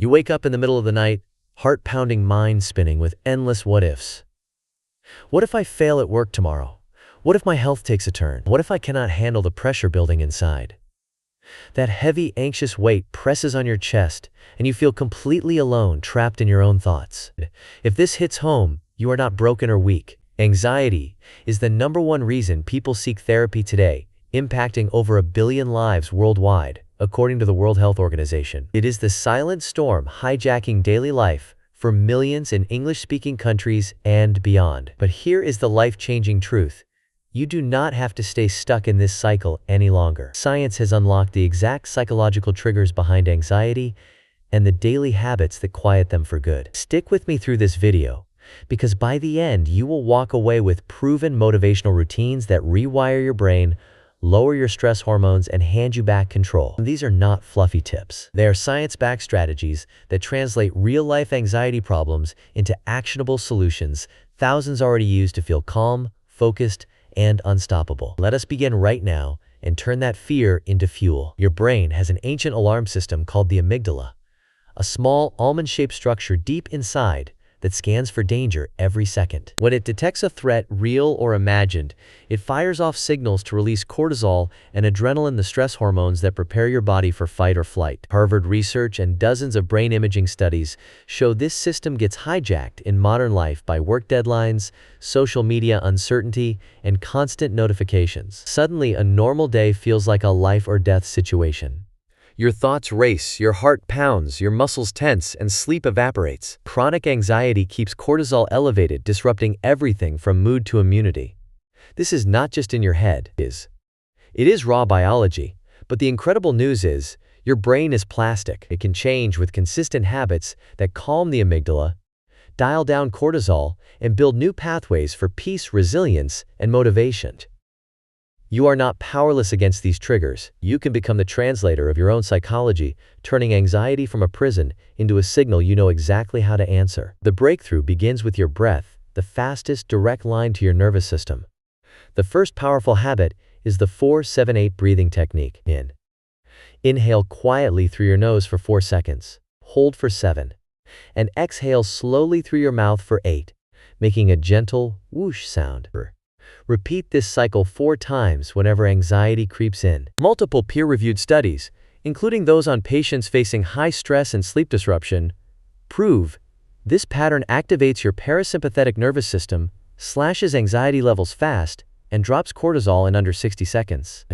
You wake up in the middle of the night, heart-pounding, mind spinning with endless what-ifs. What if I fail at work tomorrow? What if my health takes a turn? What if I cannot handle the pressure building inside? That heavy, anxious weight presses on your chest, and you feel completely alone, trapped in your own thoughts. If this hits home, you are not broken or weak. Anxiety is the #1 reason people seek therapy today, impacting over 1 billion lives worldwide, according to the World Health Organization. It is the silent storm hijacking daily life for millions in English-speaking countries and beyond. But here is the life-changing truth. You do not have to stay stuck in this cycle any longer. Science has unlocked the exact psychological triggers behind anxiety and the daily habits that quiet them for good. Stick with me through this video, because by the end, you will walk away with proven motivational routines that rewire your brain, lower your stress hormones, and hand you back control. These are not fluffy tips. They are science-backed strategies that translate real-life anxiety problems into actionable solutions thousands already use to feel calm, focused, and unstoppable. Let us begin right now and turn that fear into fuel. Your brain has an ancient alarm system called the amygdala, a small almond-shaped structure deep inside that scans for danger every second. When it detects a threat, real or imagined, it fires off signals to release cortisol and adrenaline, the stress hormones that prepare your body for fight or flight. Harvard research and dozens of brain imaging studies show this system gets hijacked in modern life by work deadlines, social media uncertainty, and constant notifications. Suddenly, a normal day feels like a life or death situation. Your thoughts race, your heart pounds, your muscles tense, and sleep evaporates. Chronic anxiety keeps cortisol elevated, disrupting everything from mood to immunity. This is not just in your head. It is raw biology, but the incredible news is, your brain is plastic. It can change with consistent habits that calm the amygdala, dial down cortisol, and build new pathways for peace, resilience, and motivation. You are not powerless against these triggers. You can become the translator of your own psychology, turning anxiety from a prison into a signal you know exactly how to answer. The breakthrough begins with your breath, the fastest direct line to your nervous system. The first powerful habit is the 4-7-8 breathing technique. Inhale quietly through your nose for 4 seconds. Hold for 7. And exhale slowly through your mouth for 8, making a gentle whoosh sound. Repeat this cycle 4 times whenever anxiety creeps in. Multiple peer-reviewed studies, including those on patients facing high stress and sleep disruption, prove this pattern activates your parasympathetic nervous system, slashes anxiety levels fast, and drops cortisol in under 60 seconds.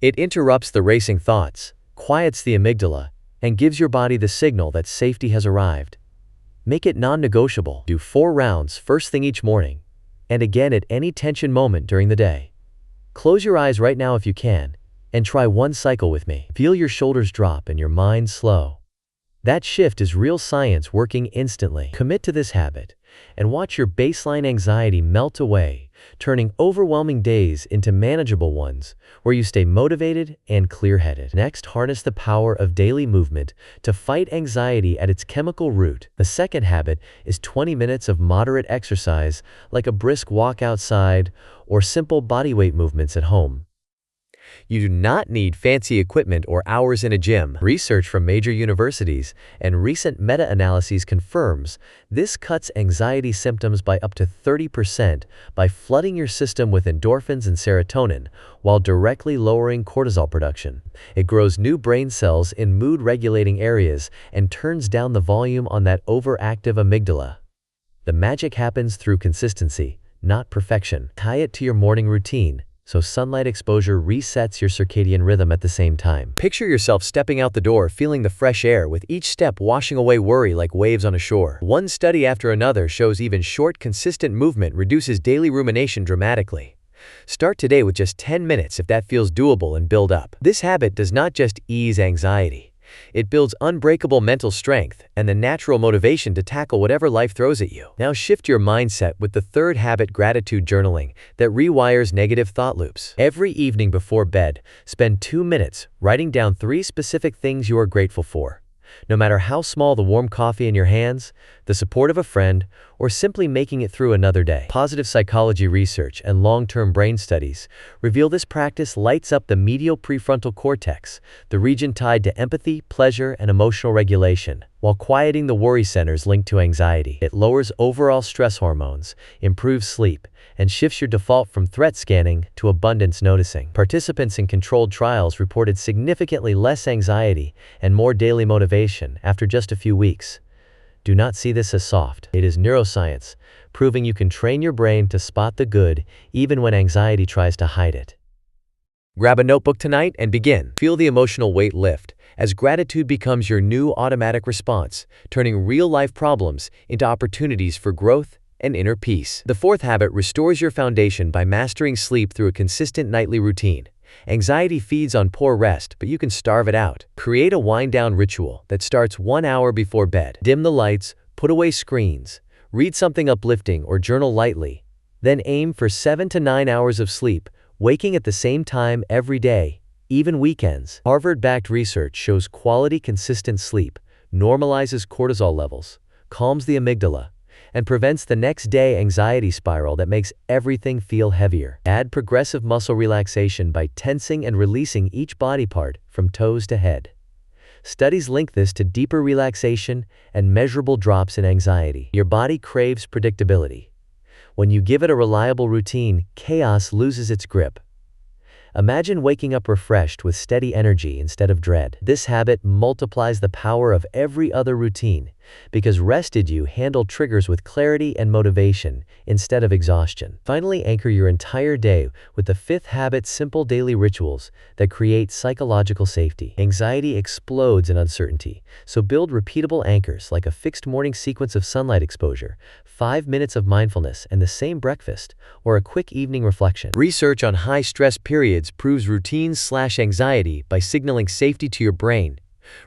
It interrupts the racing thoughts, quiets the amygdala, and gives your body the signal that safety has arrived. Make it non-negotiable. Do 4 rounds first thing each morning, and again at any tension moment during the day. Close your eyes right now if you can, and try 1 cycle with me. Feel your shoulders drop and your mind slow. That shift is real science working instantly. Commit to this habit, and watch your baseline anxiety melt away, turning overwhelming days into manageable ones, where you stay motivated and clear-headed. Next, harness the power of daily movement to fight anxiety at its chemical root. The second habit is 20 minutes of moderate exercise, like a brisk walk outside or simple bodyweight movements at home. You do not need fancy equipment or hours in a gym. Research from major universities and recent meta-analyses confirms this cuts anxiety symptoms by up to 30% by flooding your system with endorphins and serotonin while directly lowering cortisol production. It grows new brain cells in mood-regulating areas and turns down the volume on that overactive amygdala. The magic happens through consistency, not perfection. Tie it to your morning routine, so sunlight exposure resets your circadian rhythm at the same time. Picture yourself stepping out the door, feeling the fresh air, with each step washing away worry like waves on a shore. One study after another shows even short, consistent movement reduces daily rumination dramatically. Start today with just 10 minutes if that feels doable, and build up. This habit does not just ease anxiety. It builds unbreakable mental strength and the natural motivation to tackle whatever life throws at you. Now shift your mindset with the third habit, gratitude journaling, that rewires negative thought loops. Every evening before bed, spend 2 minutes writing down 3 specific things you are grateful for. No matter how small: the warm coffee in your hands, the support of a friend, or simply making it through another day. Positive psychology research and long-term brain studies reveal this practice lights up the medial prefrontal cortex, the region tied to empathy, pleasure, and emotional regulation, while quieting the worry centers linked to anxiety. It lowers overall stress hormones, improves sleep, and shifts your default from threat scanning to abundance noticing. Participants in controlled trials reported significantly less anxiety and more daily motivation after just a few weeks. Do not see this as soft. It is neuroscience, proving you can train your brain to spot the good even when anxiety tries to hide it. Grab a notebook tonight and begin. Feel the emotional weight lift as gratitude becomes your new automatic response, turning real-life problems into opportunities for growth and inner peace. The fourth habit restores your foundation by mastering sleep through a consistent nightly routine. Anxiety feeds on poor rest, but you can starve it out. Create a wind-down ritual that starts 1 hour before bed. Dim the lights, put away screens, read something uplifting or journal lightly. Then aim for 7 to 9 hours of sleep, waking at the same time every day, even weekends. Harvard-backed research shows quality, consistent sleep normalizes cortisol levels, calms the amygdala, and prevents the next day anxiety spiral that makes everything feel heavier. Add progressive muscle relaxation by tensing and releasing each body part from toes to head. Studies link this to deeper relaxation and measurable drops in anxiety. Your body craves predictability. When you give it a reliable routine, chaos loses its grip. Imagine waking up refreshed with steady energy instead of dread. This habit multiplies the power of every other routine because rested you handle triggers with clarity and motivation instead of exhaustion. Finally, anchor your entire day with the fifth habit: simple daily rituals that create psychological safety. Anxiety explodes in uncertainty, so build repeatable anchors like a fixed morning sequence of sunlight exposure, 5 minutes of mindfulness and the same breakfast, or a quick evening reflection. Research on high-stress periods proves routines/anxiety by signaling safety to your brain,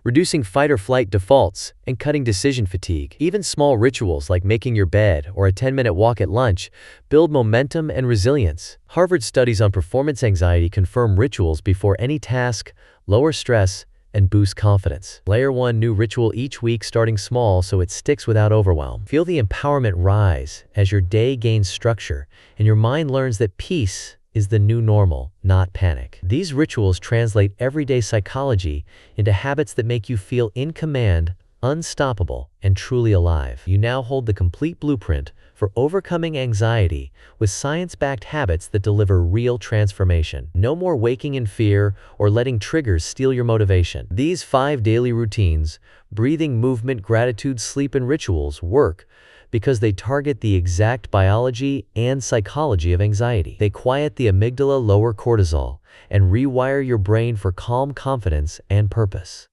reducing fight-or-flight defaults, and cutting decision fatigue. Even small rituals like making your bed or a 10-minute walk at lunch build momentum and resilience. Harvard studies on performance anxiety confirm rituals before any task lower stress and boost confidence. Layer one new ritual each week, starting small so it sticks without overwhelm. Feel the empowerment rise as your day gains structure and your mind learns that peace is the new normal, not panic. These rituals translate everyday psychology into habits that make you feel in command, unstoppable, and truly alive. You now hold the complete blueprint for overcoming anxiety with science-backed habits that deliver real transformation. No more waking in fear or letting triggers steal your motivation. These 5 daily routines, breathing, movement, gratitude, sleep, and rituals, work because they target the exact biology and psychology of anxiety. They quiet the amygdala, lower cortisol, and rewire your brain for calm confidence and purpose.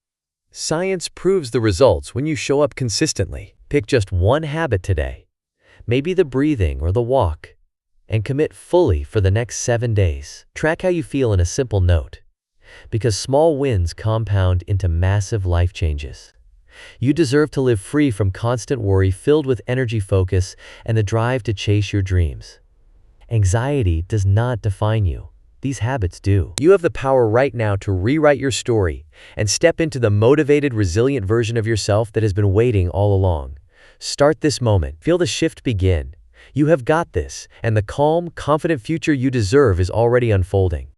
Science proves the results when you show up consistently. Pick just one habit today, maybe the breathing or the walk, and commit fully for the next 7 days. Track how you feel in a simple note, because small wins compound into massive life changes. You deserve to live free from constant worry, filled with energy, focus, and the drive to chase your dreams. Anxiety does not define you. These habits do. You have the power right now to rewrite your story and step into the motivated, resilient version of yourself that has been waiting all along. Start this moment. Feel the shift begin. You have got this, and the calm, confident future you deserve is already unfolding.